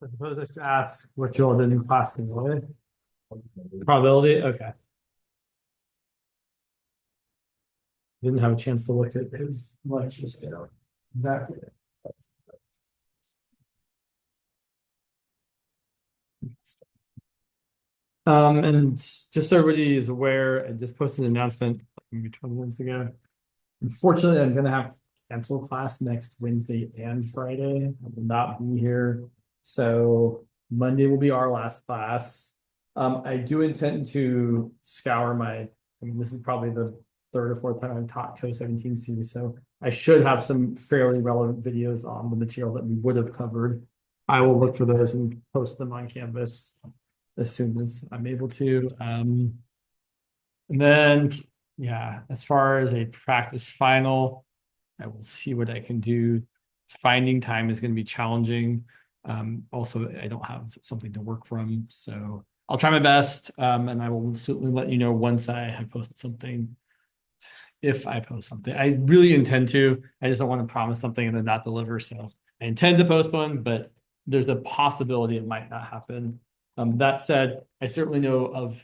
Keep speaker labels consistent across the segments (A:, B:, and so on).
A: I suppose I should ask what you all did in class today. Probability? Okay. Didn't have a chance to look at his lecture scale. Exactly. And just so everybody is aware, I just posted an announcement maybe 20 minutes ago. Unfortunately, I'm gonna have to cancel class next Wednesday and Friday. I will not be here. So Monday will be our last class. I do intend to scour this is probably the third or fourth time I've taught Co-17C, so I should have some fairly relevant videos on the material that we would have covered. I will look for those and post them on Canvas as soon as I'm able to. And then, yeah, as far as a practice final, I will see what I can do. Finding time is going to be challenging. Also, I don't have something to work from, so I'll try my best, and I will certainly let you know once I have posted something. If I post something, I really intend to. I just don't want to promise something and then not deliver. So I intend to post one, but there's a possibility it might not happen. That said, I certainly know of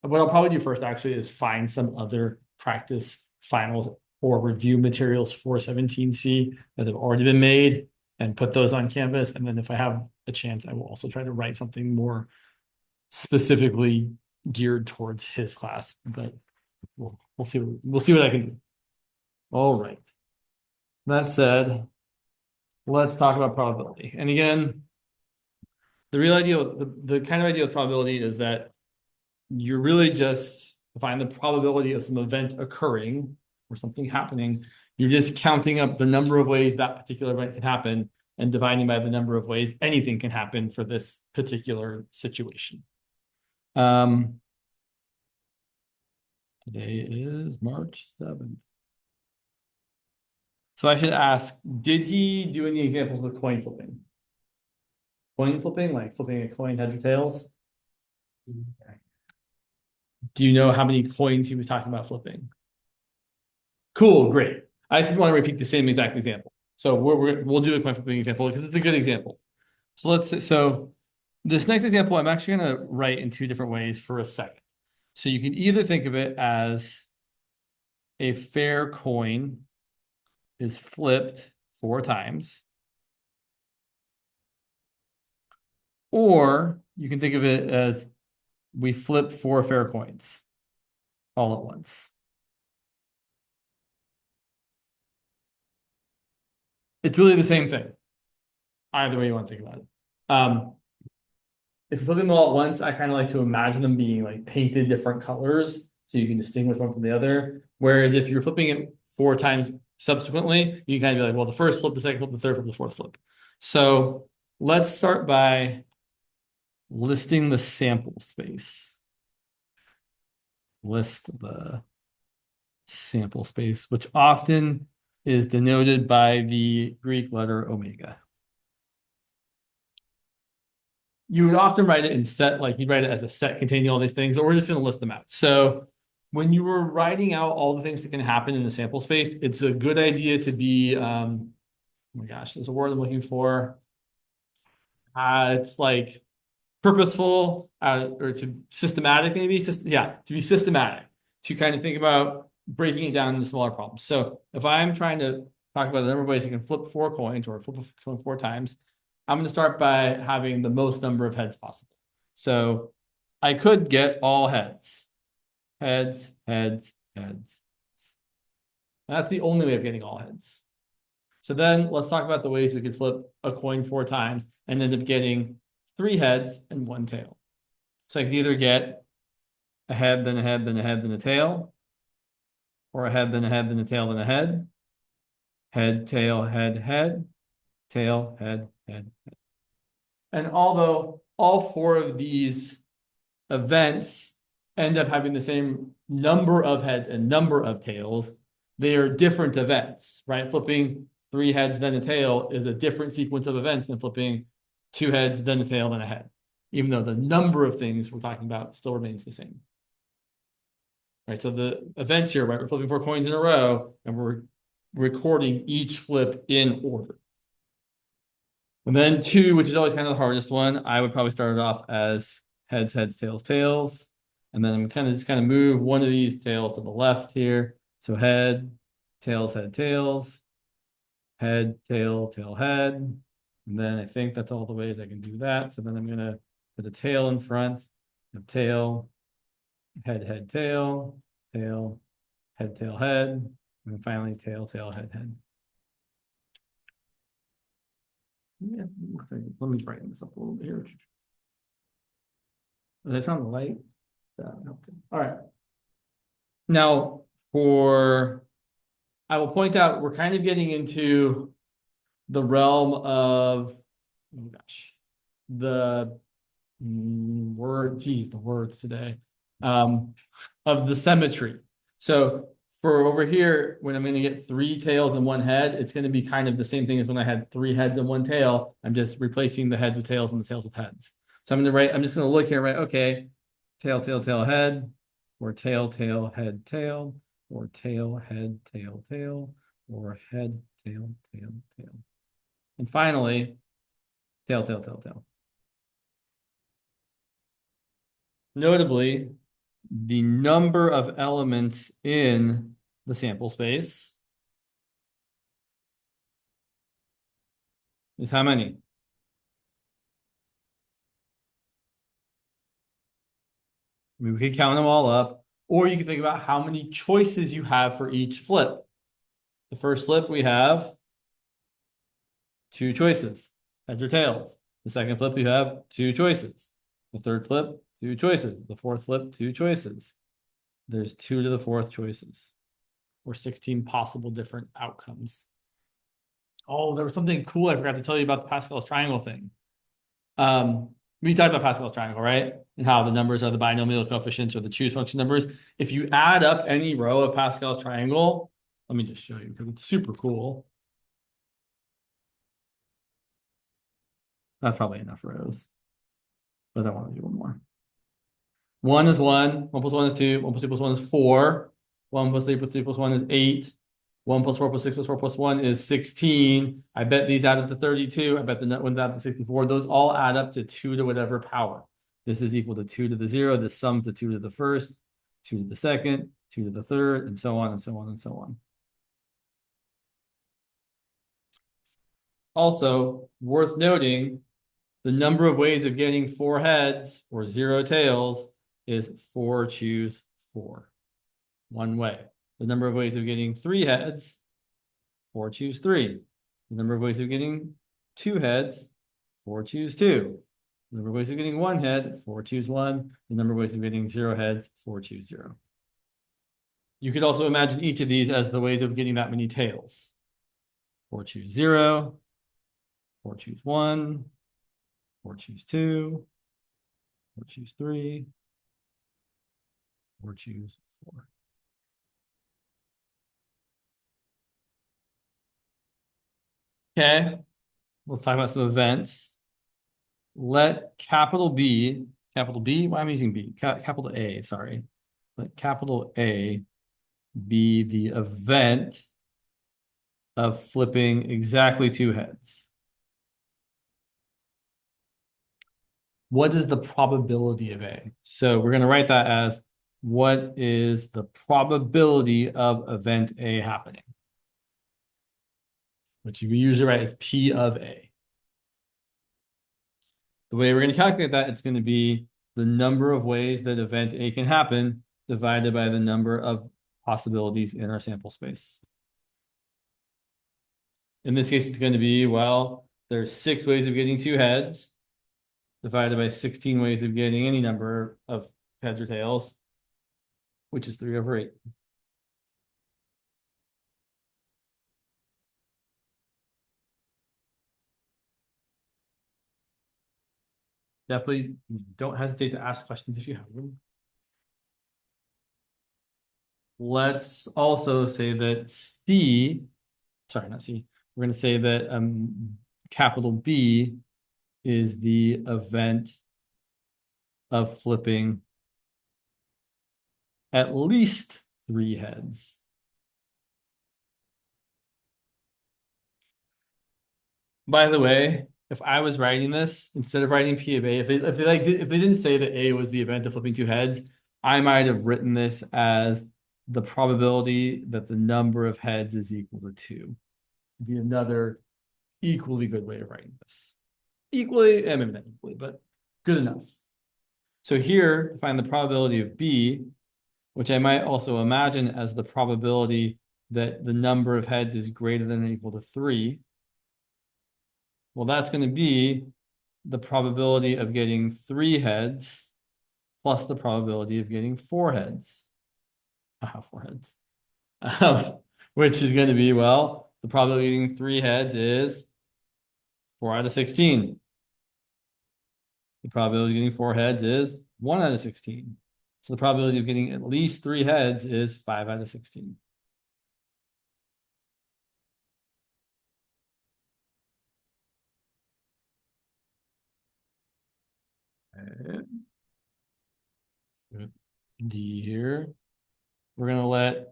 A: what I'll probably do first actually is find some other practice finals or review materials for 17C that have already been made and put those on Canvas. And then if I have a chance, I will also try to write something more specifically geared towards his class. But we'll see what I can do. All right. That said, let's talk about probability. And again, the real ideal, the kind of ideal probability is that you're really just find the probability of some event occurring or something happening. You're just counting up the number of ways that particular event can happen and dividing by the number of ways anything can happen for this particular situation. Today is March 7th. So I should ask, did he do any examples with coin flipping? Coin flipping, like flipping a coin heads or tails? Do you know how many coins he was talking about flipping? Cool, great. I just want to repeat the same exact example. So we'll do a coin flipping example because it's a good example. So this next example, I'm actually going to write in two different ways for a second. So you can either think of it as a fair coin is flipped 4 times, or you can think of it as we flip 4 fair coins all at once. It's really the same thing. Either way you want to think about it. If you're flipping them all at once, I kind of like to imagine them being like painted different colors so you can distinguish one from the other. Whereas if you're flipping it 4 times subsequently, you kind of be like, well, the first flip, the second flip, the third flip, the fourth flip. So let's start by listing the sample space. List the sample space, which often is denoted by the Greek letter omega. You would often write it in set, like you'd write it as a set containing all these things, but we're just going to list them out. So when you were writing out all the things that can happen in the sample space, it's a good idea to be, oh my gosh, there's a word I'm looking for. It's like purposeful or to systematic, maybe. To be systematic, to kind of think about breaking it down into smaller problems. So if I'm trying to talk about the number of ways you can flip 4 coins or flip a coin 4 times, I'm going to start by having the most number of heads possible. So I could get all heads. Heads, heads, heads. That's the only way of getting all heads. So then let's talk about the ways we could flip a coin 4 times and end up getting 3 heads and 1 tail. So I could either get a head, then a head, then a head, then a tail, or a head, then a head, then a tail, then a head. Head, tail, head, head, tail, head, head, head. And although all 4 of these events end up having the same number of heads and number of tails, they are different events, right? Flipping 3 heads, then a tail is a different sequence of events than flipping 2 heads, then a tail, then a head, even though the number of things we're talking about still remains the same. Right, so the events here, right, we're flipping 4 coins in a row, and we're recording each flip in order. And then 2, which is always kind of the hardest one, I would probably start it off as heads, heads, tails, tails. And then I'm just kind of move one of these tails to the left here. So head, tails, head, tails, head, tail, tail, head. And then I think that's all the ways I can do that. So then I'm gonna put a tail in front of tail, head, head, tail, tail, head, tail, head, and then finally tail, tail, head, head. Yeah, let me brighten this up a little bit here. I found the light. All right. Now, I will point out, we're kind of getting into the realm of, oh gosh, the the words today, of the symmetry. So for over here, when I'm going to get 3 tails and 1 head, it's going to be kind of the same thing as when I had 3 heads and 1 tail. I'm just replacing the heads with tails and the tails with heads. So I'm just going to look here, right? Okay, tail, tail, tail, head, or tail, tail, head, tail, or tail, head, tail, tail, or head, tail, tail, tail. And finally, tail, tail, tail, tail. Notably, the number of elements in the sample space is how many? I mean, we could count them all up, or you can think about how many choices you have for each flip. The first flip, we have 2 choices, heads or tails. The second flip, you have 2 choices. The third flip, 2 choices. The fourth flip, 2 choices. There's 2 to the 4th choices, or 16 possible different outcomes. Oh, there was something cool I forgot to tell you about the Pascal's triangle thing. We talked about Pascal's triangle, right? And how the numbers are the binomial coefficients or the choose function numbers. If you add up any row of Pascal's triangle, let me just show you because it's super cool. That's probably enough rows, but I want to do one more. 1 is 1, 1 plus 1 is 2, 1 plus 2 plus 1 is 4, 1 plus 3 plus 3 plus 1 is 8, 1 plus 4 plus 6 plus 4 plus 1 is 16. I bet these add up to 32. I bet the net ones add up to 64. Those all add up to 2 to whatever power. This is equal to 2 to the 0. This sums to 2 to the first, 2 to the second, 2 to the third, and so on and so on and so on. Also, worth noting, the number of ways of getting 4 heads or 0 tails is 4 choose 4. One way. The number of ways of getting 3 heads, 4 choose 3. The number of ways of getting 2 heads, 4 choose 2. The number of ways of getting 1 head, 4 choose 1. The number of ways of getting 0 heads, 4 choose 0. You could also imagine each of these as the ways of getting that many tails. 4 choose 0, 4 choose 1, 4 choose 2, 4 choose 3, 4 choose 4. Okay, let's talk about some events. Let capital B, why am I using B? Capital A, sorry. Let capital A be the event of flipping exactly 2 heads. What is the probability of A? So we're going to write that as what is the probability of event A happening? Which you usually write as P of A. The way we're going to calculate that, it's going to be the number of ways that event A can happen divided by the number of possibilities in our sample space. In this case, it's going to be, well, there's 6 ways of getting 2 heads divided by 16 ways of getting any number of heads or tails, which is 3 over 8. Definitely don't hesitate to ask questions if you have them. Let's also say that C, sorry, not C, we're going to say that capital B is the event of flipping at least 3 heads. By the way, if I was writing this, instead of writing P of A, if they didn't say that A was the event of flipping two heads, I might have written this as the probability that the number of heads is equal to 2. Would be another equally good way of writing this. Equally, maybe not equally, but good enough. So here, find the probability of B, which I might also imagine as the probability that the number of heads is greater than or equal to 3. Well, that's going to be the probability of getting 3 heads plus the probability of getting 4 heads. 4 heads. Which is going to be, well, the probability of getting 3 heads is 4 out of 16. The probability of getting 4 heads is 1 out of 16. So the probability of getting at least 3 heads is 5 out of 16. D here. We're going to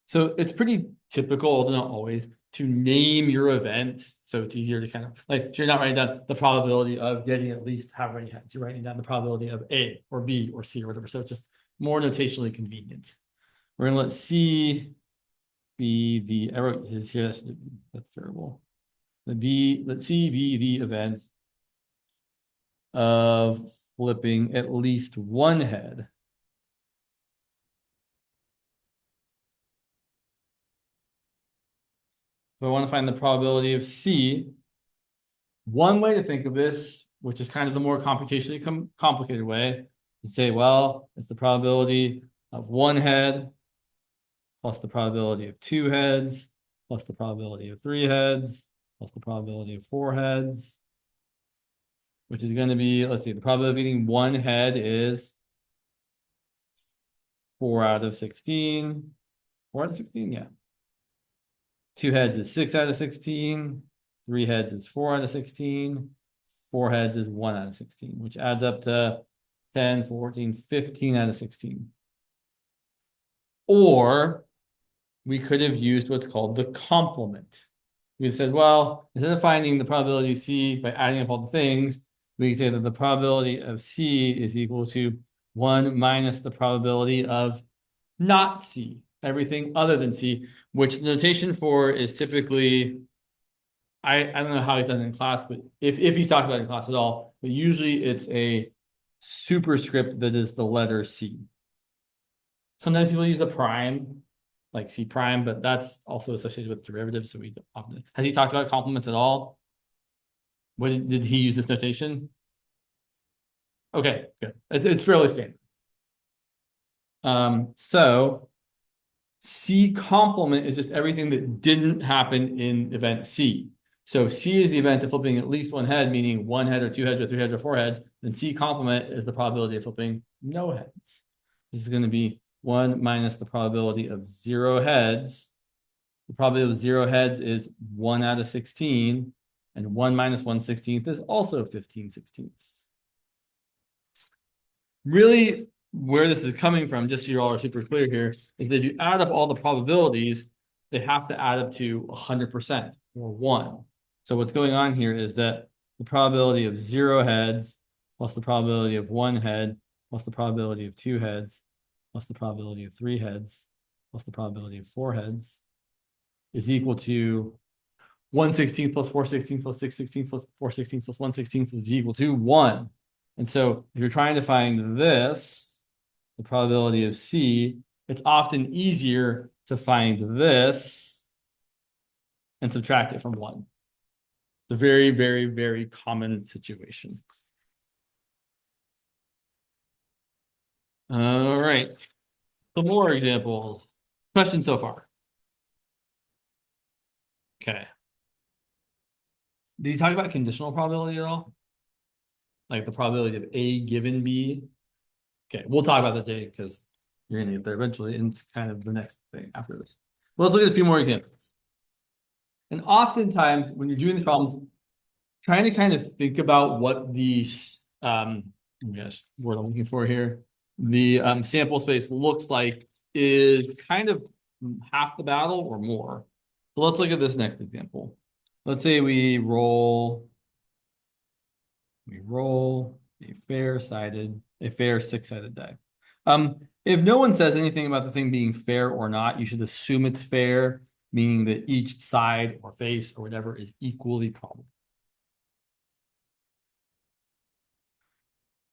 A: so it's pretty typical, although not always, to name your event. So it's easier to kind of, like, so you're not writing down the probability of getting at least how many heads. You're writing down the probability of A or B or C or whatever. So it's just more notationally convenient. We're going to let C be the, I wrote his here, that's terrible. Let C be the event of flipping at least 1 head. So I want to find the probability of C. One way to think of this, which is kind of the more computationally complicated way, is say, well, it's the probability of 1 head plus the probability of 2 heads plus the probability of 3 heads plus the probability of 4 heads, which is going to be, let's see, the probability of getting 1 head is 4 out of 16. 4 out of 16, yeah. 2 heads is 6 out of 16. 3 heads is 4 out of 16. 4 heads is 1 out of 16, which adds up to 10, 14, 15 out of 16. Or we could have used what's called the complement. We said, well, instead of finding the probability of C by adding up all the things, we can say that the probability of C is equal to 1 minus the probability of not C, everything other than C, which the notation for is typically, I don't know how he's done it in class, but if he's talked about it in class at all, but usually it's a superscript that is the letter C. Sometimes people use a prime, like C prime, but that's also associated with derivatives. So we often, has he talked about complements at all? What did he use this notation? Okay, good. It's fairly standard. So C complement is just everything that didn't happen in event C. So C is the event of flipping at least 1 head, meaning 1 head or 2 heads or 3 heads or 4 heads. Then C complement is the probability of flipping no heads. This is going to be 1 minus the probability of 0 heads. The probability of 0 heads is 1 out of 16. And 1 minus 1/16 is also 15/16. Really, where this is coming from, just so you all are super clear here, is that if you add up all the probabilities, they have to add up to 100% or 1. So what's going on here is that the probability of 0 heads plus the probability of 1 head plus the probability of 2 heads plus the probability of 3 heads plus the probability of 4 heads is equal to 1/16 plus 4/16 plus 6/16 plus 4/16 plus 1/16 is equal to 1. And so if you're trying to find this, the probability of C, it's often easier to find this and subtract it from 1. It's a very, very, very common situation. All right. Some more examples. Questions so far? Okay. Did you talk about conditional probability at all? Like the probability of A given B? Okay, we'll talk about that today because you're going to get there eventually, and it's kind of the next thing after this. Well, let's look at a few more examples. And oftentimes, when you're doing these problems, trying to kind of think about what the yes, word I'm looking for here, the sample space looks like is kind of half the battle or more. So let's look at this next example. Let's say we roll We roll a fair six-sided die. If no one says anything about the thing being fair or not, you should assume it's fair, meaning that each side or face or whatever is equally probable.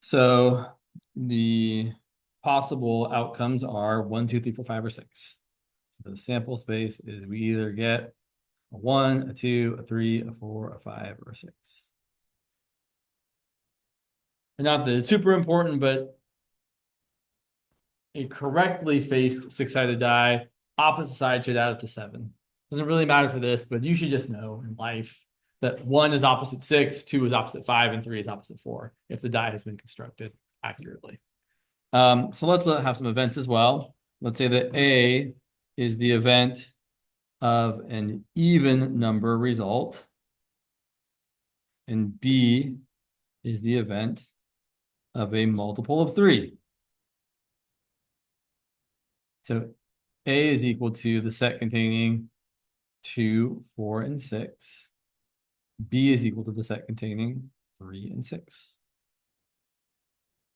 A: So the possible outcomes are 1, 2, 3, 4, 5, or 6. The sample space is we either get a 1, a 2, a 3, a 4, a 5, or a 6. And not that it's super important, but a correctly faced six-sided die, opposite side should add up to 7. Doesn't really matter for this, but you should just know in life that 1 is opposite 6, 2 is opposite 5, and 3 is opposite 4 if the die has been constructed accurately. So let's have some events as well. Let's say that A is the event of an even number result, and B is the event of a multiple of 3. So A is equal to the set containing 2, 4, and 6. B is equal to the set containing 3 and 6.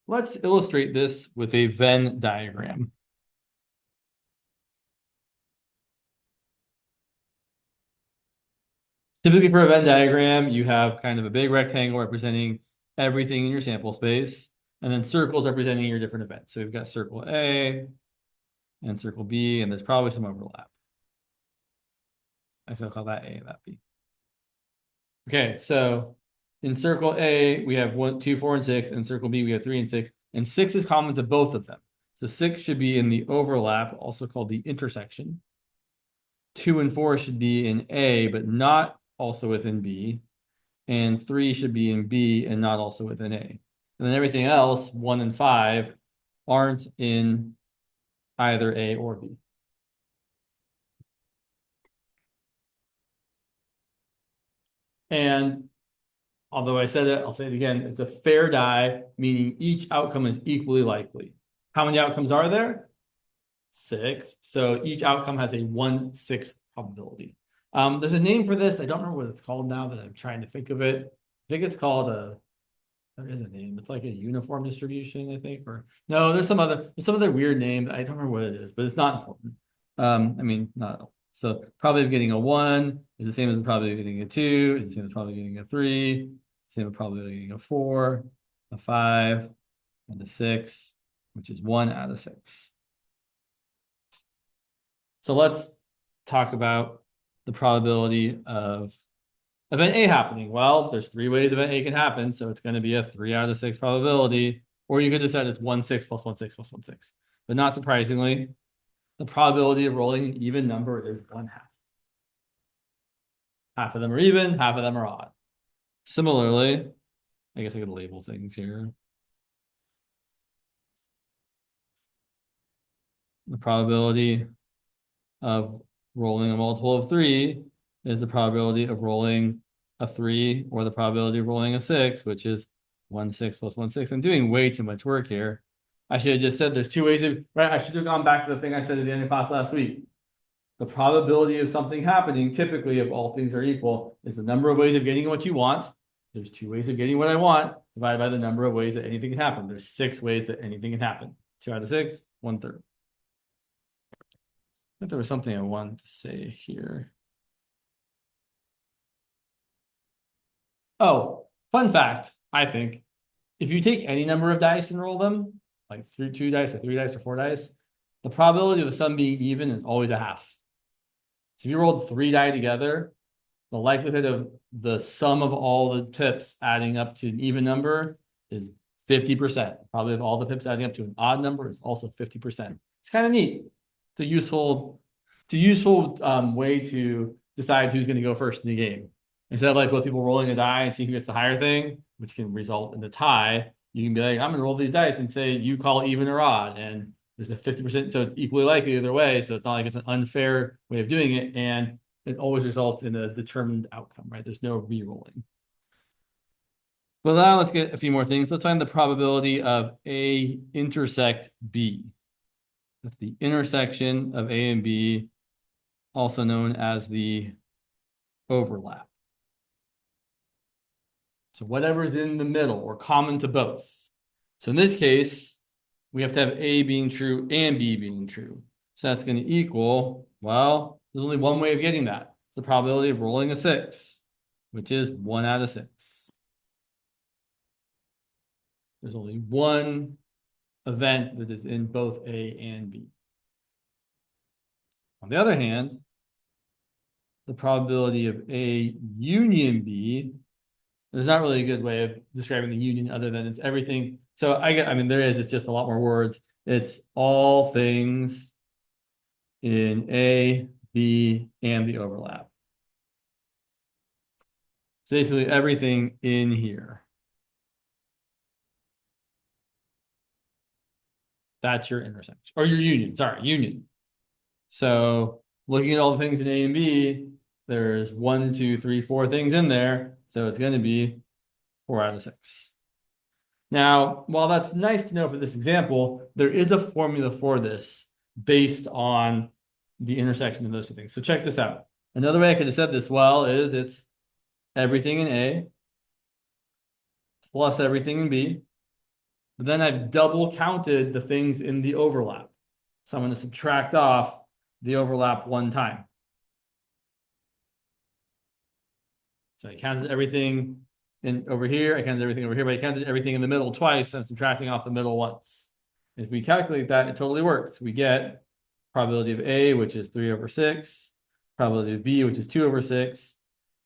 A: Let's illustrate this with a Venn diagram. Typically for a Venn diagram, you have kind of a big rectangle representing everything in your sample space, and then circles representing your different events. So we've got circle A and circle B, and there's probably some overlap. Actually, I'll call that A and that B. Okay, so in circle A, we have 1, 2, 4, and 6. In circle B, we have 3 and 6. And 6 is common to both of them. So 6 should be in the overlap, also called the intersection. 2 and 4 should be in A, but not also within B. And 3 should be in B and not also within A. And then everything else, 1 and 5, aren't in either A or B. And although I said it, I'll say it again. It's a fair die, meaning each outcome is equally likely. How many outcomes are there? 6. So each outcome has a 1/6 probability. There's a name for this. I don't remember what it's called now, but I'm trying to think of it. I think it's called there is a name. It's like a uniform distribution, I think. Or no, there's some other weird name. I don't remember what it is, but it's not important. I mean, not so probably getting a 1 is the same as probably getting a 2, is the same as probably getting a 3, same as probably getting a 4, a 5, and a 6, which is 1 out of 6. So let's talk about the probability of event A happening. Well, there's 3 ways event A can happen, so it's going to be a 3 out of 6 probability. Or you could have said it's 1/6 plus 1/6 plus 1/6. But not surprisingly, the probability of rolling an even number is 1/2. Half of them are even, half of them are odd. Similarly, I guess I could label things here. The probability of rolling a multiple of 3 is the probability of rolling a 3 or the probability of rolling a 6, which is 1/6 plus 1/6. I'm doing way too much work here. I should have just said there's 2 ways of, right? I should have gone back to the thing I said at the end of class last week. The probability of something happening, typically, if all things are equal, is the number of ways of getting what you want. There's 2 ways of getting what I want, divided by the number of ways that anything can happen. There's 6 ways that anything can happen. 2 out of 6, 1/3. I think there was something I wanted to say here. Oh, fun fact, I think. If you take any number of dice and roll them, like 2 dice or 3 dice or 4 dice, the probability of the sum being even is always a half. So if you rolled 3 die together, the likelihood of the sum of all the pips adding up to an even number is 50%. Probably of all the pips adding up to an odd number is also 50%. It's kind of neat. It's a useful way to decide who's going to go first in the game. Instead of like both people rolling a die and seeing who gets the higher thing, which can result in the tie, you can be like, I'm going to roll these dice and say you call even or odd. And there's a 50%, so it's equally likely either way. So it's not like it's an unfair way of doing it. And it always results in a determined outcome, right? There's no re-rolling. Well, now let's get a few more things. Let's find the probability of A intersect B. That's the intersection of A and B, also known as the overlap. So whatever's in the middle or common to both. So in this case, we have to have A being true and B being true. So that's going to equal, well, there's only one way of getting that. It's the probability of rolling a 6, which is 1 out of 6. There's only one event that is in both A and B. On the other hand, the probability of A union B, there's not really a good way of describing the union other than it's everything. So I mean, there is, it's just a lot more words. It's all things in A, B, and the overlap. So basically everything in here. That's your intersection, or your union, sorry, union. So looking at all the things in A and B, there's 1, 2, 3, 4 things in there. So it's going to be 4 out of 6. Now, while that's nice to know for this example, there is a formula for this based on the intersection of those two things. So check this out. Another way I could have said this well is it's everything in A plus everything in B. But then I've double counted the things in the overlap. So I'm going to subtract off the overlap one time. So I counted everything in over here. I counted everything over here, but I counted everything in the middle twice. I'm subtracting off the middle once. If we calculate that, it totally works. We get probability of A, which is 3 over 6, probability of B, which is 2 over 6,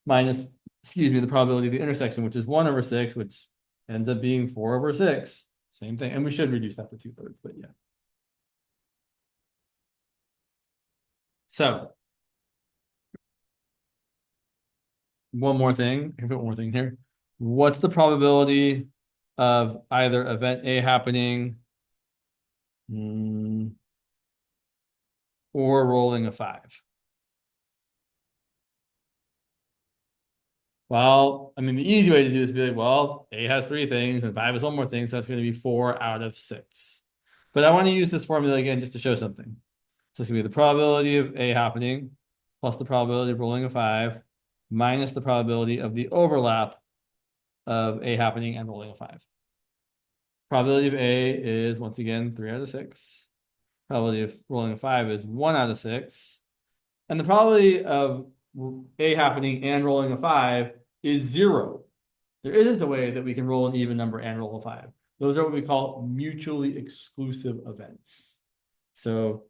A: minus, excuse me, the probability of the intersection, which is 1 over 6, which ends up being 4 over 6. Same thing. And we should reduce that to 2/3, but yeah. So one more thing. I can put one more thing here. What's the probability of either event A happening or rolling a 5? Well, I mean, the easy way to do this would be like, well, A has 3 things and 5 is one more thing, so that's going to be 4 out of 6. But I want to use this formula again just to show something. So it's going to be the probability of A happening plus the probability of rolling a 5 minus the probability of the overlap of A happening and rolling a 5. Probability of A is, once again, 3 out of 6. Probability of rolling a 5 is 1 out of 6. And the probability of A happening and rolling a 5 is 0. There isn't a way that we can roll an even number and roll a 5. Those are what we call mutually exclusive events. So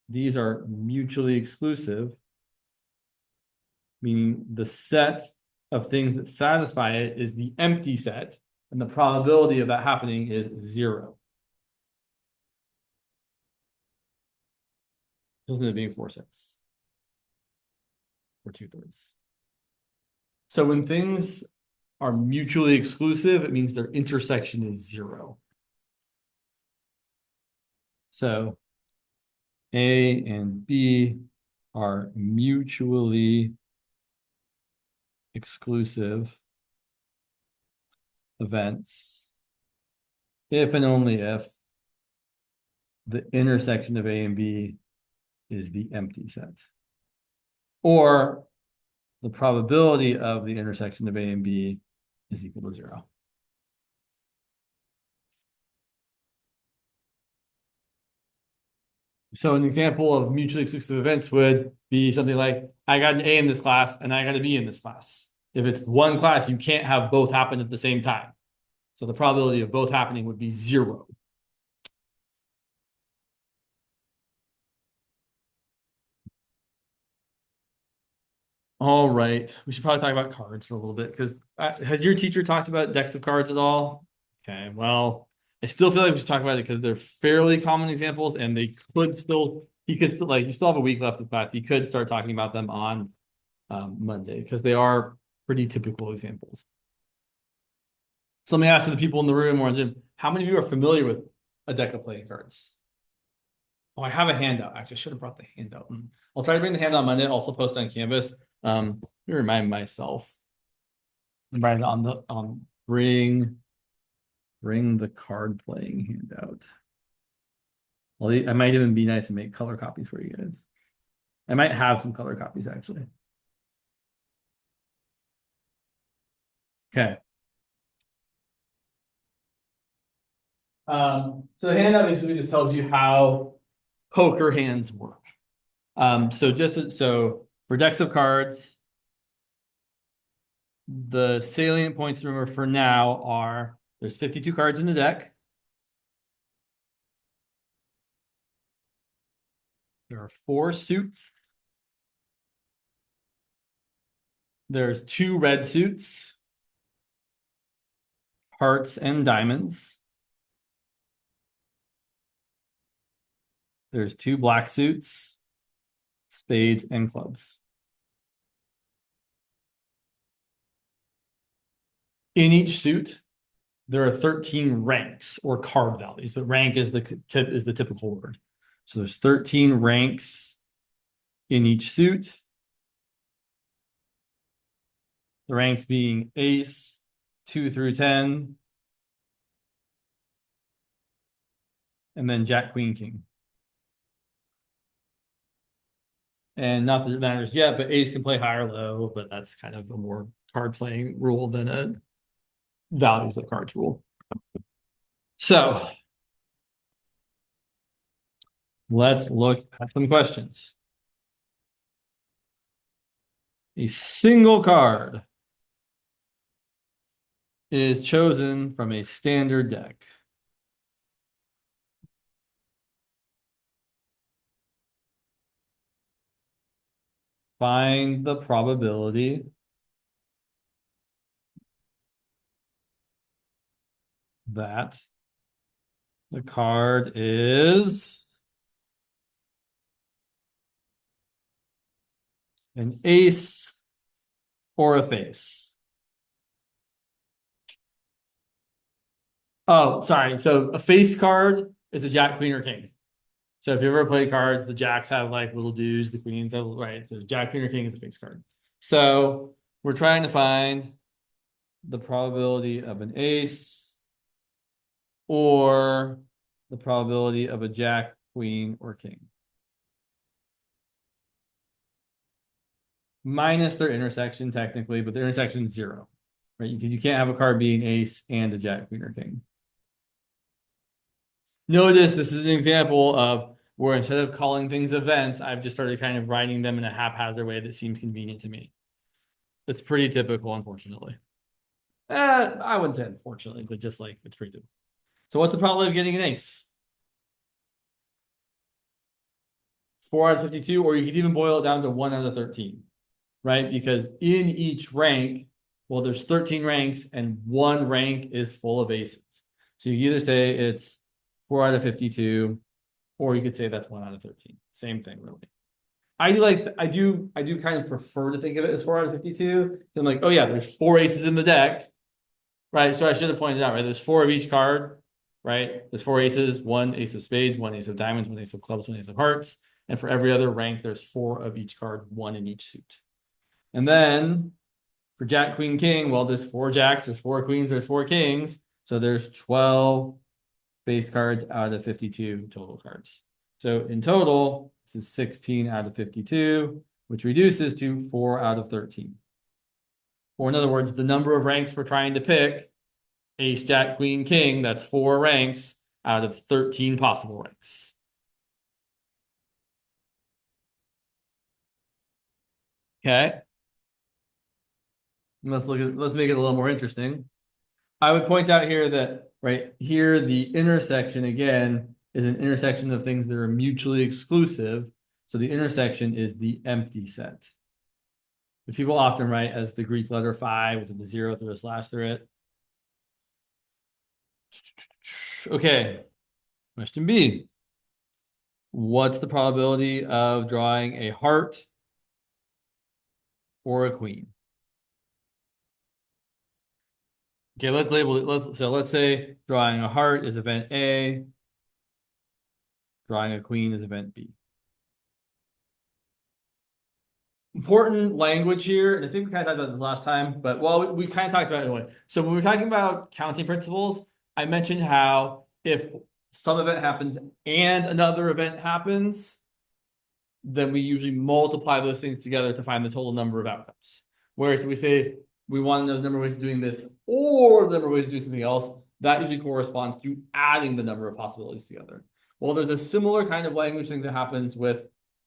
A: these are mutually exclusive, meaning the set of things that satisfy it is the empty set, and the probability of that happening is 0. Doesn't it being 4/6 or 2/3? So when things are mutually exclusive, it means their intersection is 0. So A and B are mutually exclusive events if and only if the intersection of A and B is the empty set, or the probability of the intersection of A and B is equal to 0. So an example of mutually exclusive events would be something like, I got an A in this class and I got a B in this class. If it's one class, you can't have both happen at the same time. So the probability of both happening would be 0. All right, we should probably talk about cards for a little bit, because has your teacher talked about decks of cards at all? Okay, well, I still feel like we should talk about it because they're fairly common examples, and they could still, he could still, like, you still have a week left of class. He could start talking about them on Monday, because they are pretty typical examples. So let me ask the people in the room or in Zoom, how many of you are familiar with a deck of playing cards? Oh, I have a handout. Actually, I should have brought the handout. I'll try to bring the handout on Monday. Also post it on Canvas. Let me remind myself. Right on the bring the card playing handout. Well, I might even be nice and make color copies for you guys. I might have some color copies actually. Okay. So the handout basically just tells you how poker hands work. So for decks of cards, the salient points to remember for now are there's 52 cards in the deck. There are 4 suits. There's 2 red suits, hearts and diamonds. There's 2 black suits, spades and clubs. In each suit, there are 13 ranks or card values, but rank is the typical word. So there's 13 ranks in each suit. The ranks being ace, 2 through 10, and then jack, queen, king. And not that it matters yet, but ace can play high or low, but that's kind of a more card playing rule than a values of cards rule. So let's look at some questions. A single card is chosen from a standard deck. Find the probability that the card is an ace or a face. Oh, sorry. So a face card is a jack, queen, or king. So if you ever play cards, the jacks have like little dudes, the queens have, right? So jack, queen, or king is a face card. So we're trying to find the probability of an ace or the probability of a jack, queen, or king. Minus their intersection technically, but the intersection is 0, right? Because you can't have a card be an ace and a jack, queen, or king. Notice this is an example of where instead of calling things events, I've just started kind of writing them in a haphazard way that seems convenient to me. It's pretty typical, unfortunately. I wouldn't say unfortunately, but just like it's pretty typical. So what's the probability of getting an ace? 4 out of 52, or you could even boil it down to 1 out of 13, right? Because in each rank, well, there's 13 ranks and 1 rank is full of aces. So you either say it's 4 out of 52, or you could say that's 1 out of 13. Same thing, really. I do kind of prefer to think of it as 4 out of 52. I'm like, oh yeah, there's 4 aces in the deck, right? So I should have pointed out, right? There's 4 of each card, right? There's 4 aces, 1 ace of spades, 1 ace of diamonds, 1 ace of clubs, 1 ace of hearts. And for every other rank, there's 4 of each card, 1 in each suit. And then for jack, queen, king, well, there's 4 jacks, there's 4 queens, there's 4 kings. So there's 12 base cards out of 52 total cards. So in total, this is 16 out of 52, which reduces to 4 out of 13. Or in other words, the number of ranks we're trying to pick, ace, jack, queen, king, that's 4 ranks out of 13 possible ranks. Okay. Let's make it a little more interesting. I would point out here that right here, the intersection again is an intersection of things that are mutually exclusive. So the intersection is the empty set. Which people often write as the Greek letter phi with the 0 through a slash through it. Okay, question B. What's the probability of drawing a heart or a queen? Okay, let's label it. Let's say drawing a heart is event A, drawing a queen is event B. Important language here, and I think we kind of talked about this last time, but well, we kind of talked about it anyway. So when we're talking about counting principles, I mentioned how if some event happens and another event happens, then we usually multiply those things together to find the total number of outcomes. Whereas if we say we want to know the number of ways of doing this or the number of ways to do something else, that usually corresponds to adding the number of possibilities together. Well, there's a similar kind of language thing that happens with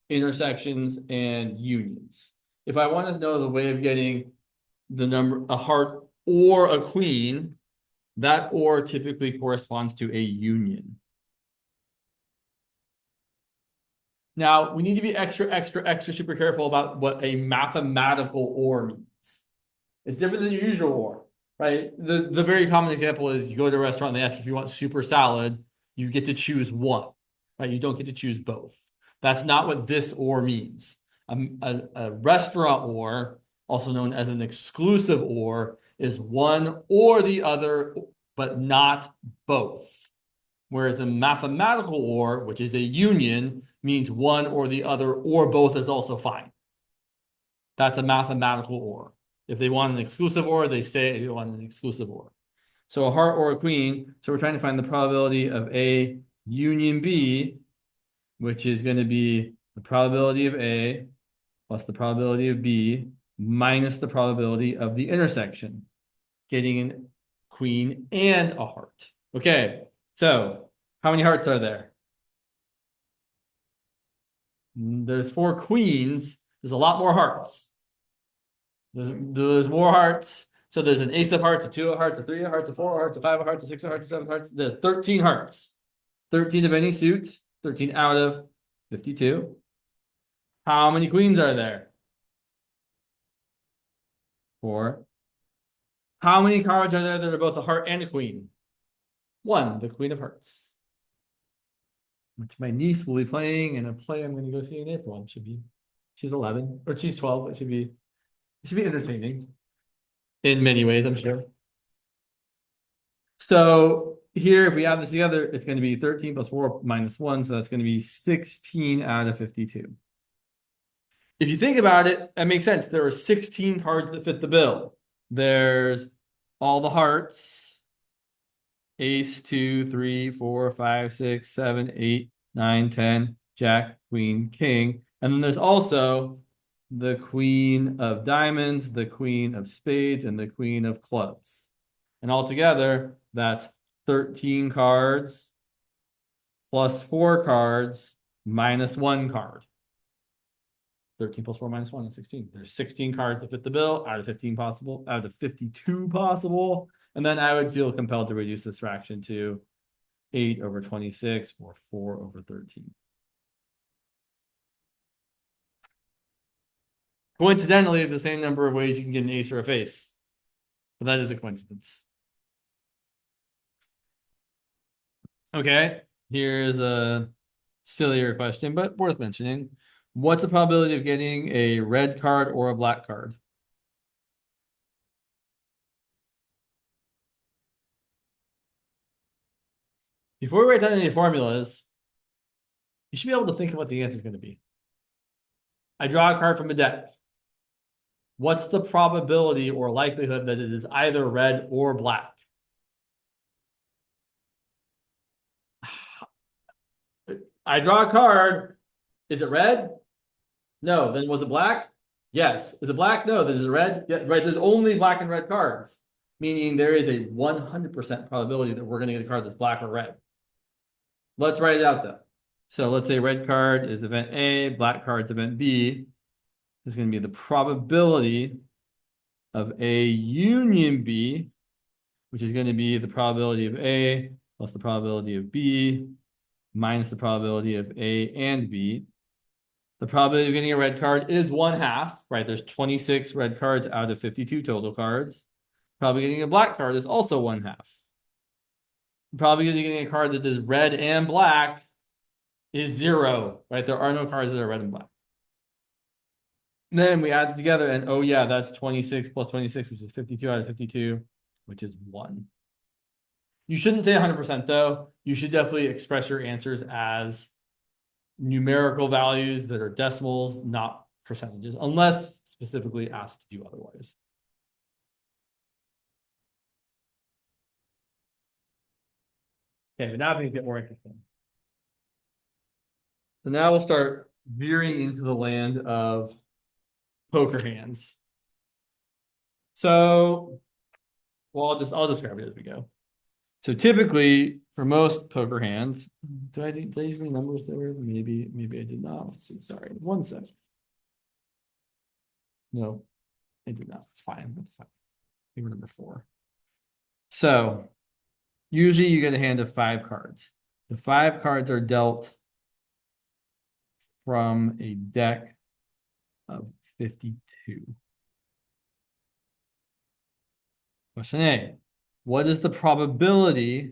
A: intersections and unions. If I want to know the way of getting the number, a heart or a queen, that or typically corresponds to a union. Now, we need to be extra super careful about what a mathematical or means. It's different than your usual or, right? The very common example is you go to a restaurant and they ask if you want soup or salad, you get to choose one, right? You don't get to choose both. That's not what this or means. A restaurant or, also known as an exclusive or, is one or the other, but not both. Whereas a mathematical or, which is a union, means one or the other or both is also fine. That's a mathematical or. If they want an exclusive or, they say they want an exclusive or. So a heart or a queen. So we're trying to find the probability of A union B, which is going to be the probability of A plus the probability of B minus the probability of the intersection, getting a queen and a heart. Okay, so how many hearts are there? There's 4 queens. There's a lot more hearts. There's more hearts. So there's an ace of hearts, a 2 of hearts, a 3 of hearts, a 4 of hearts, a 5 of hearts, a 6 of hearts, a 7 of hearts. There's 13 hearts. 13 of any suit. 13 out of 52. How many queens are there? 4. How many cards are there that are both a heart and a queen? 1, the queen of hearts. Which my niece will be playing in a play I'm going to go see in April. It should be, she's 11 or she's 12. It should be entertaining in many ways, I'm sure. So here, if we add this together, it's going to be 13 plus 4 minus 1. So that's going to be 16 out of 52. If you think about it, that makes sense. There are 16 cards that fit the bill. There's all the hearts. Ace, 2, 3, 4, 5, 6, 7, 8, 9, 10, Jack, Queen, King. And then there's also the Queen of Diamonds, the Queen of Spades, and the Queen of Clubs. And altogether, that's 13 cards plus 4 cards minus 1 card. 13 plus 4 minus 1 is 16. There's 16 cards that fit the bill out of 15 possible, out of 52 possible. And then I would feel compelled to reduce this fraction to 8 over 26 or 4 over 13. Coincidentally, the same number of ways you can get an ace or a face. But that is a coincidence. Okay, here's a sillier question, but worth mentioning. What's the probability of getting a red card or a black card? Before we write down any formulas, you should be able to think of what the answer is going to be. I draw a card from a deck. What's the probability or likelihood that it is either red or black? I draw a card. Is it red? No. Then was it black? Yes. Is it black? No. Then is it red? Yeah, right. There's only black and red cards, meaning there is a 100% probability that we're going to get a card that's black or red. Let's write it out though. So let's say red card is event A, black card is event B. This is going to be the probability of A union B, which is going to be the probability of A plus the probability of B minus the probability of A and B. The probability of getting a red card is 1/2, right? There's 26 red cards out of 52 total cards. Probably getting a black card is also 1/2. Probably getting a card that is red and black is 0, right? There are no cards that are red and black. And then we add it together and oh yeah, that's 26 plus 26, which is 52 out of 52, which is 1. You shouldn't say 100% though. You should definitely express your answers as numerical values that are decimals, not percentages, unless specifically asked to do otherwise. Okay, but now things get more interesting. So now we'll start veering into the land of poker hands. So, well, I'll just grab it as we go. So typically, for most poker hands, did I use any numbers there? Maybe I did not. Let's see. Sorry, 1 sec. No, I did not. Fine, that's fine. I think we're number 4. So usually you get a hand of 5 cards. The 5 cards are dealt from a deck of 52. Question A. What is the probability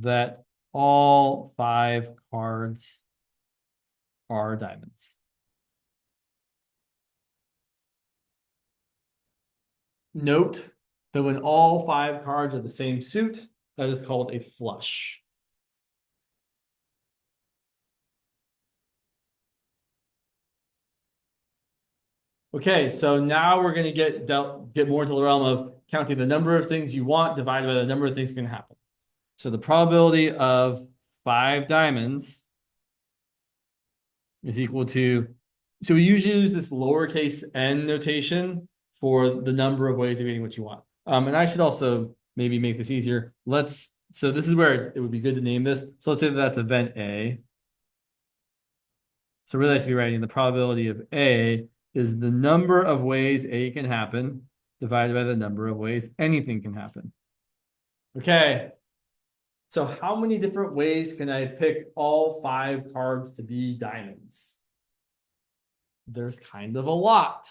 A: that all 5 cards are diamonds? Note that when all 5 cards are the same suit, that is called a flush. Okay, so now we're going to get more into the realm of counting the number of things you want divided by the number of things can happen. So the probability of 5 diamonds is equal to, so we usually use this lowercase n notation for the number of ways of getting what you want. And I should also maybe make this easier. So this is where it would be good to name this. So let's say that that's event A. So really I should be writing the probability of A is the number of ways A can happen divided by the number of ways anything can happen. Okay. So how many different ways can I pick all 5 cards to be diamonds? There's kind of a lot.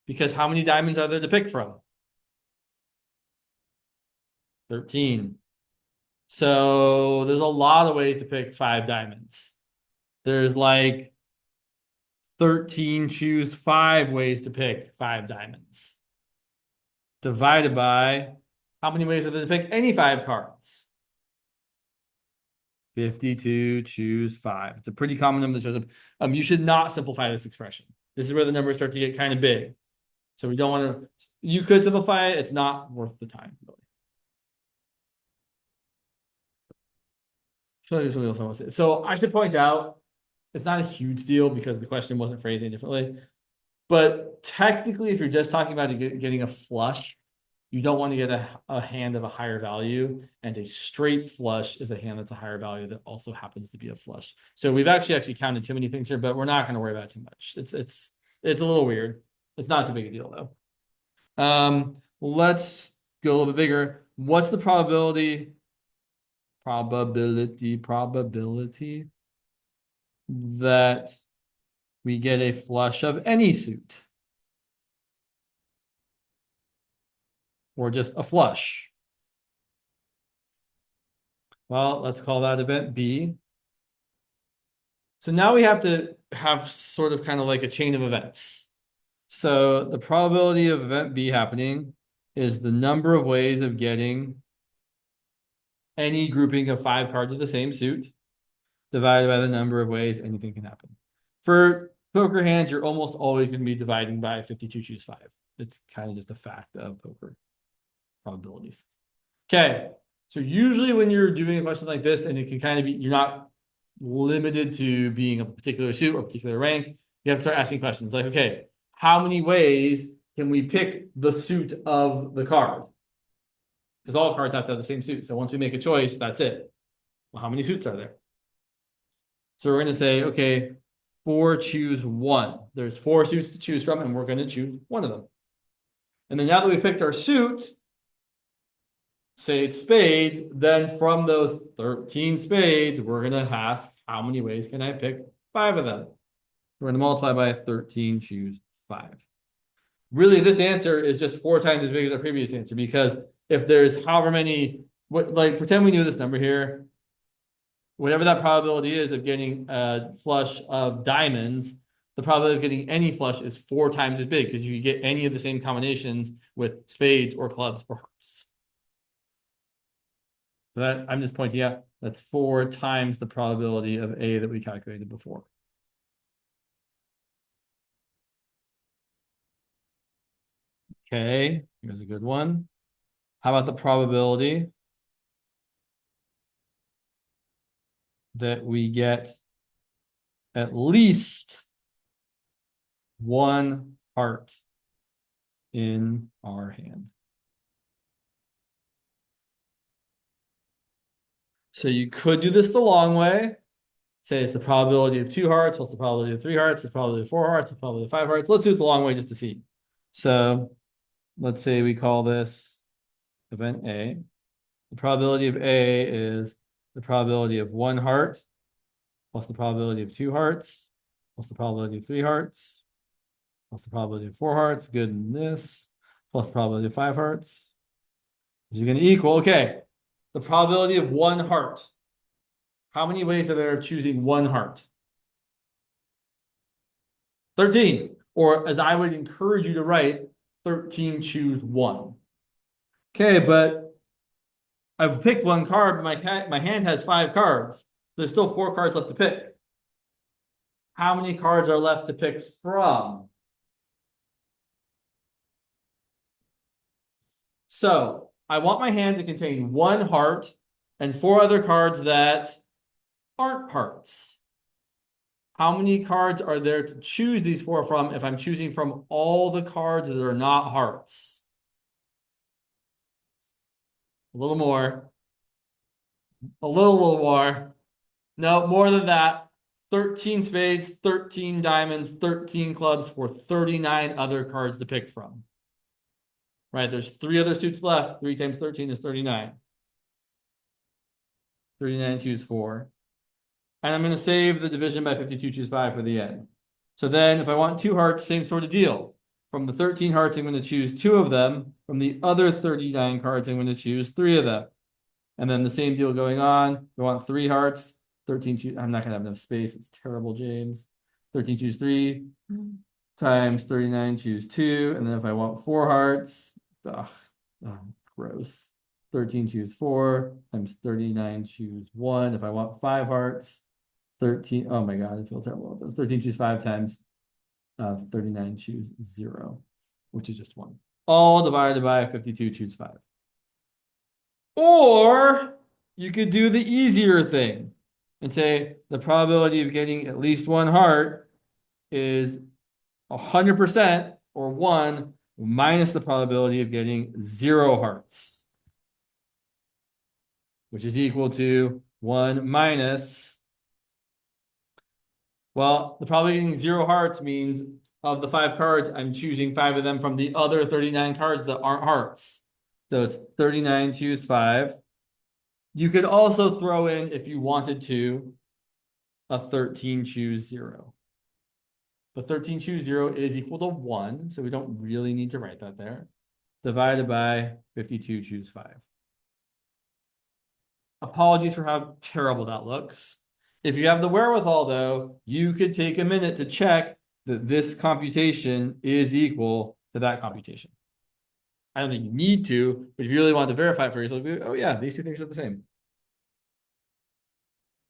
A: Because how many diamonds are there to pick from? 13. So there's a lot of ways to pick 5 diamonds. There's like 13 choose 5 ways to pick 5 diamonds. Divided by how many ways are there to pick any 5 cards? 52 choose 5. It's a pretty common number that shows up. You should not simplify this expression. This is where the numbers start to get kind of big. So we don't want to, you could simplify it. It's not worth the time, really. I feel like there's something else I want to say. So I should point out, it's not a huge deal because the question wasn't phrased any differently. But technically, if you're just talking about getting a flush, you don't want to get a hand of a higher value, and a straight flush is a hand that's a higher value that also happens to be a flush. So we've actually counted too many things here, but we're not going to worry about it too much. It's a little weird. It's not too big a deal though. Let's go a little bit bigger. What's the probability that we get a flush of any suit? Or just a flush? Well, let's call that event B. So now we have to have sort of kind of like a chain of events. So the probability of event B happening is the number of ways of getting any grouping of 5 cards of the same suit divided by the number of ways anything can happen. For poker hands, you're almost always going to be dividing by 52 choose 5. It's kind of just a fact of poker probabilities. Okay, so usually when you're doing a question like this, and it can kind of be, you're not limited to being a particular suit or a particular rank, you have to start asking questions like, okay, how many ways can we pick the suit of the card? Because all cards have to have the same suit. So once we make a choice, that's it. Well, how many suits are there? So we're going to say, okay, 4 choose 1. There's 4 suits to choose from, and we're going to choose one of them. And then now that we've picked our suit, say it's spades, then from those 13 spades, we're going to ask how many ways can I pick 5 of them? We're going to multiply by 13, choose 5. Really, this answer is just 4 times as big as our previous answer, because if there's however many, pretend we knew this number here, whatever that probability is of getting a flush of diamonds, the probability of getting any flush is 4 times as big, because you can get any of the same combinations with spades or clubs or hearts. So that I'm just pointing out, that's 4 times the probability of A that we calculated before. Okay, here's a good one. How about the probability that we get at least 1 heart in our hand. So you could do this the long way. Say it's the probability of 2 hearts, plus the probability of 3 hearts, the probability of 4 hearts, the probability of 5 hearts. Let's do it the long way just to see. So let's say we call this event A. The probability of A is the probability of 1 heart, plus the probability of 2 hearts, plus the probability of 3 hearts, plus the probability of 4 hearts, goodness, plus the probability of 5 hearts, which is going to equal, okay, the probability of 1 heart. How many ways are there of choosing 1 heart? 13. Or as I would encourage you to write, 13 choose 1. Okay, but I've picked 1 card, but my hand has 5 cards. There's still 4 cards left to pick. How many cards are left to pick from? So I want my hand to contain 1 heart and 4 other cards that aren't hearts. How many cards are there to choose these 4 from if I'm choosing from all the cards that are not hearts? A little more. A little more. No, more than that. 13 spades, 13 diamonds, 13 clubs for 39 other cards to pick from. Right, there's 3 other suits left. 3 times 13 is 39. 39 choose 4. And I'm going to save the division by 52 choose 5 for the end. So then if I want 2 hearts, same sort of deal. From the 13 hearts, I'm going to choose 2 of them. From the other 39 cards, I'm going to choose 3 of them. And then the same deal going on. I want 3 hearts. 13 choose. I'm not going to have enough space. It's terrible, James. 13 choose 3 times 39 choose 2. And then if I want 4 hearts, gross. 13 choose 4 times 39 choose 1. If I want 5 hearts, 13. Oh my God, I feel terrible about this. 13 choose 5 times 39 choose 0, which is just 1. All divided by 52 choose 5. Or you could do the easier thing and say the probability of getting at least 1 heart is 100% or 1 minus the probability of getting 0 hearts, which is equal to 1 minus, well, the probability of getting 0 hearts means of the 5 cards, I'm choosing 5 of them from the other 39 cards that aren't hearts. So it's 39 choose 5. You could also throw in, if you wanted to, a 13 choose 0. But 13 choose 0 is equal to 1, so we don't really need to write that there. Divided by 52 choose 5. Apologies for how terrible that looks. If you have the wherewithal, though, you could take a minute to check that this computation is equal to that computation. I don't think you need to, but if you really want to verify it for yourself, oh yeah, these 2 things are the same.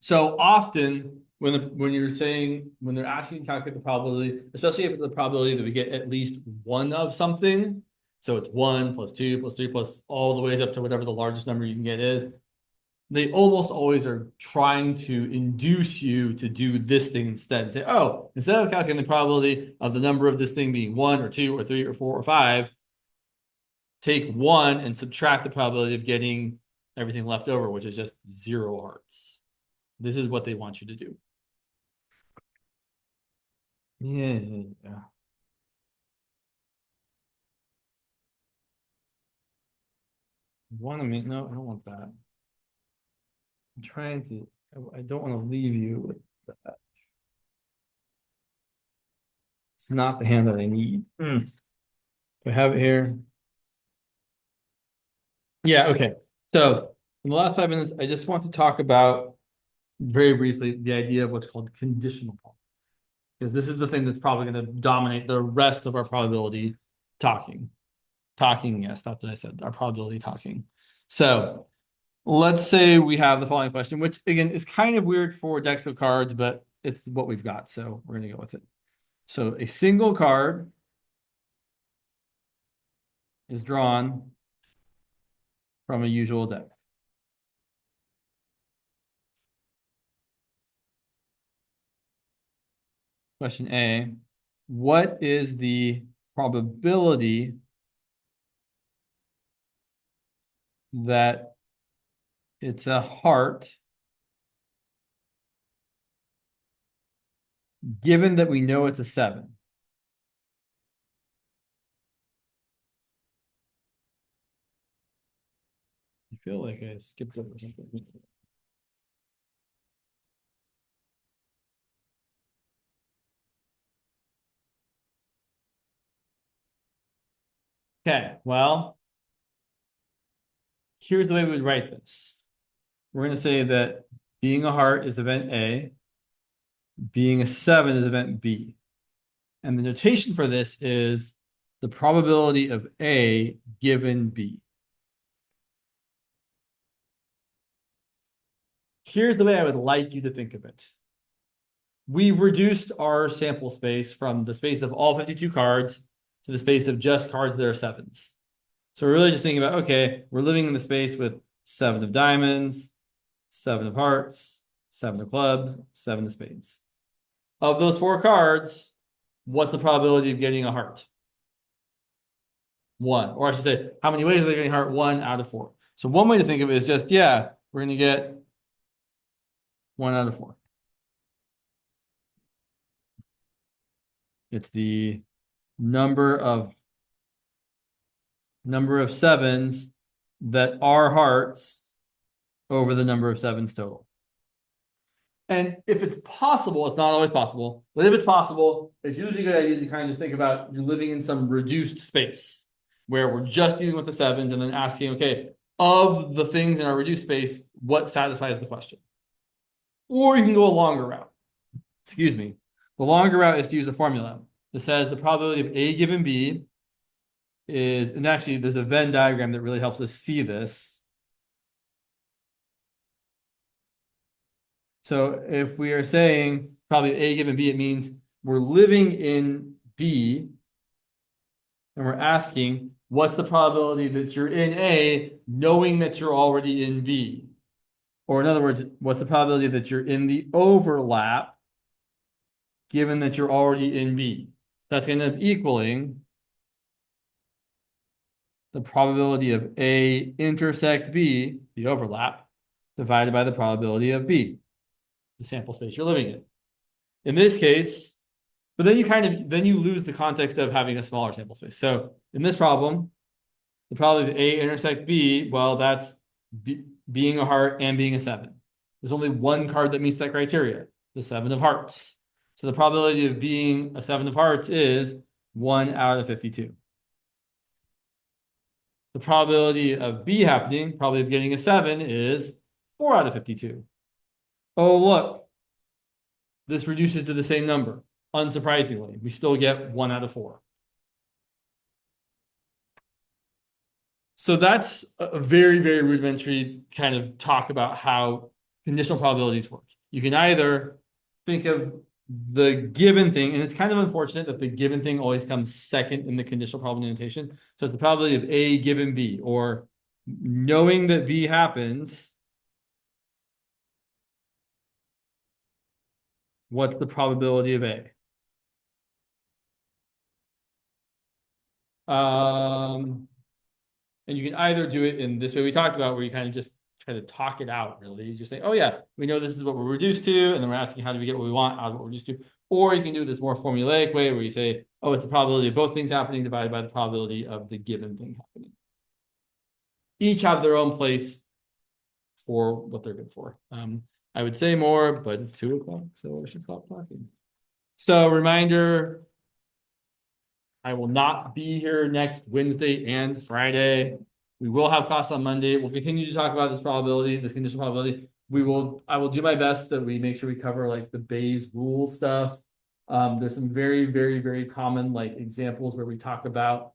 A: So often when they're asking you to calculate the probability, especially if it's the probability that we get at least 1 of something, so it's 1 plus 2 plus 3 plus all the ways up to whatever the largest number you can get is, they almost always are trying to induce you to do this thing instead and say, oh, instead of calculating the probability of the number of this thing being 1 or 2 or 3 or 4 or 5, take 1 and subtract the probability of getting everything left over, which is just 0 hearts. This is what they want you to do. Yeah. Want to make, no, I don't want that. I'm trying to, I don't want to leave you with that. It's not the hand that I need. Do I have it here? Yeah, okay. So in the last 5 minutes, I just want to talk about very briefly the idea of what's called conditional probability. Because this is the thing that's probably going to dominate the rest of our probability talking. Talking, yes, that's what I said, our probability talking. So let's say we have the following question, which again is kind of weird for decks of cards, but it's what we've got, so we're going to go with it. So a single card is drawn from a usual deck. Question A, what is the probability that it's a heart, given that we know it's a 7. I feel like I skipped over something. Okay, well, here's the way we would write this. We're going to say that being a heart is event A, being a 7 is event B. And the notation for this is the probability of A given B. Here's the way I would like you to think of it. We've reduced our sample space from the space of all 52 cards to the space of just cards that are 7s. So we're really just thinking about, okay, we're living in the space with 7 of diamonds, 7 of hearts, 7 of clubs, 7 of spades. Of those 4 cards, what's the probability of getting a heart? 1. Or I should say, how many ways are they getting heart? 1 out of 4. So one way to think of it is just, yeah, we're going to get 1 out of 4. It's the number of 7s that are hearts over the number of 7s total. And if it's possible, it's not always possible, but if it's possible, it's usually a good idea to kind of just think about you're living in some reduced space where we're just dealing with the 7s and then asking, okay, of the things in our reduced space, what satisfies the question? Or you can go a longer route. Excuse me. The longer route is to use a formula that says the probability of A given B is, and actually there's a Venn diagram that really helps us see this. So if we are saying probably A given B, it means we're living in B and we're asking what's the probability that you're in A knowing that you're already in B? Or in other words, what's the probability that you're in the overlap given that you're already in B? That's going to end up equaling the probability of A intersect B, the overlap, divided by the probability of B, the sample space you're living in. In this case, but then you lose the context of having a smaller sample space. So in this problem, the probability of A intersect B, well, that's being a heart and being a 7. There's only one card that meets that criteria, the 7 of hearts. So the probability of being a 7 of hearts is 1 out of 52. The probability of B happening, probably of getting a 7, is 4 out of 52. Oh, look, this reduces to the same number. Unsurprisingly, we still get 1 out of 4. So that's a very, very rudimentary kind of talk about how conditional probabilities work. You can either think of the given thing, and it's kind of unfortunate that the given thing always comes second in the conditional probability notation. So it's the probability of A given B, or knowing that B happens, what's the probability of A? And you can either do it in this way we talked about, where you kind of just try to talk it out, really. You just say, oh, yeah, we know this is what we're reduced to, and then we're asking how do we get what we want out of what we're reduced to. Or you can do this more formulaic way where you say, oh, it's the probability of both things happening divided by the probability of the given thing happening. Each have their own place for what they're good for. I would say more, but it's 2 o'clock, so I should stop talking. So reminder, I will not be here next Wednesday and Friday. We will have class on Monday. We'll continue to talk about this probability, this conditional probability. I will do my best that we make sure we cover like the Bayes rule stuff. There's some very, very, very common like examples where we talk about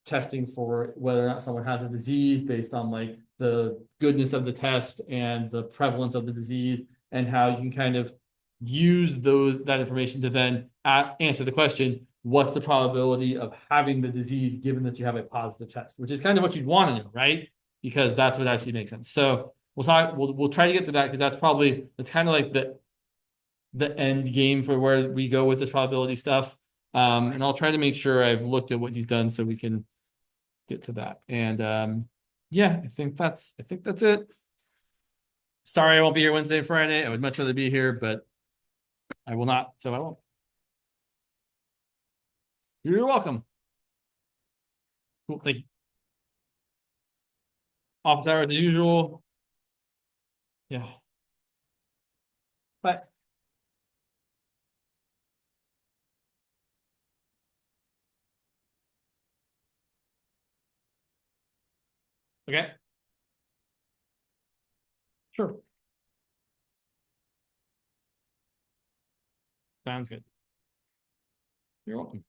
A: testing for whether or not someone has a disease based on like the goodness of the test and the prevalence of the disease, and how you can kind of use that information to then answer the question, what's the probability of having the disease given that you have a positive test, which is kind of what you'd want to know, right? Because that's what actually makes sense. So we'll try to get to that, because that's kind of like the end game for where we go with this probability stuff. And I'll try to make sure I've looked at what he's done so we can get to that. And yeah, I think that's it. Sorry, I won't be here Wednesday and Friday. I would much rather be here, but I will not, so I won't. You're welcome. Cool, thank you. Office hours as usual. Yeah. Bye. Okay, sure. Sounds good. You're welcome.